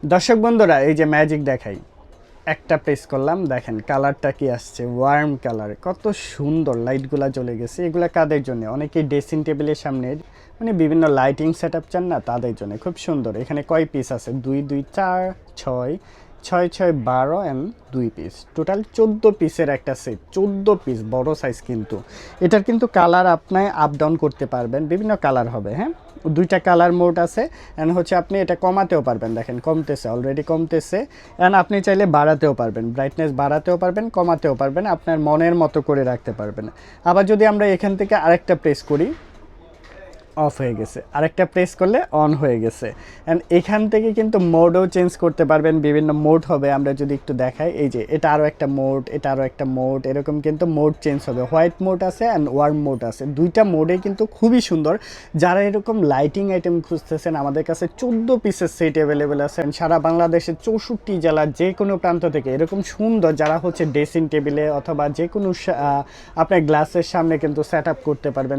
দর্শক বন্ধুরা এই যে ম্যাজিক দেখাই, একটা প্রেস করলাম, দেখেন কালারটা কি আসছে, ওয়ার্ম কালার, কত সুন্দর লাইটগুলা জ্বলে গেছে। এগুলা কাদের জন্য? অনেকেই ড্রেসিং টেবিলের সামনে মানে বিভিন্ন লাইটিং সেট আপ চান না, তাদের জন্য খুব সুন্দর। এখানে কয় পিস আছে? দুই দুই চার, ছয়, ছয় ছয় 12 অ্যান্ড 2 পিস, টোটাল 14 পিসের একটা সেট। 14 পিস, বড় সাইজ কিন্তু। এটার কিন্তু কালার আপনি আপ ডাউন করতে পারবেন, বিভিন্ন কালার হবে। হ্যাঁ, দুইটা কালার মোড আছে। অ্যান্ড হচ্ছে আপনি এটা কমাতেও পারবেন, দেখেন কমতেছে, অলরেডি কমতেছে। অ্যান্ড আপনি চাইলে বাড়াতেও পারবেন, ব্রাইটনেস বাড়াতেও পারবেন, কমাতেও পারবেন, আপনার মনের মতো করে রাখতে পারবেন। আবার যদি আমরা এখান থেকে আরেকটা প্রেস করি, অফ হয়ে গেছে, আরেকটা প্রেস করলে অন হয়ে গেছে। অ্যান্ড এখান থেকে কিন্তু মোডও চেঞ্জ করতে পারবেন, বিভিন্ন মোড হবে। আমরা যদি একটু দেখাই, এই যে এটা আরও একটা মোড, এটা আরও একটা মোড, এরকম কিন্তু মোড চেঞ্জ হবে। হোয়াইট মোড আছে অ্যান্ড ওয়ার্ম মোড আছে, দুইটা মোডে কিন্তু খুবই সুন্দর। যারা এরকম লাইটিং আইটেম খুঁজতেছেন, আমাদের কাছে 14 পিসের সেট অ্যাভেলেবেল আছে। সারা বাংলাদেশের 64 জেলার যে কোনো প্রান্ত থেকে এরকম সুন্দর, যারা হচ্ছে ড্রেসিং টেবিলে অথবা যে কোনো আপনার গ্লাসের সামনে কিন্তু সেট আপ করতে পারবেন।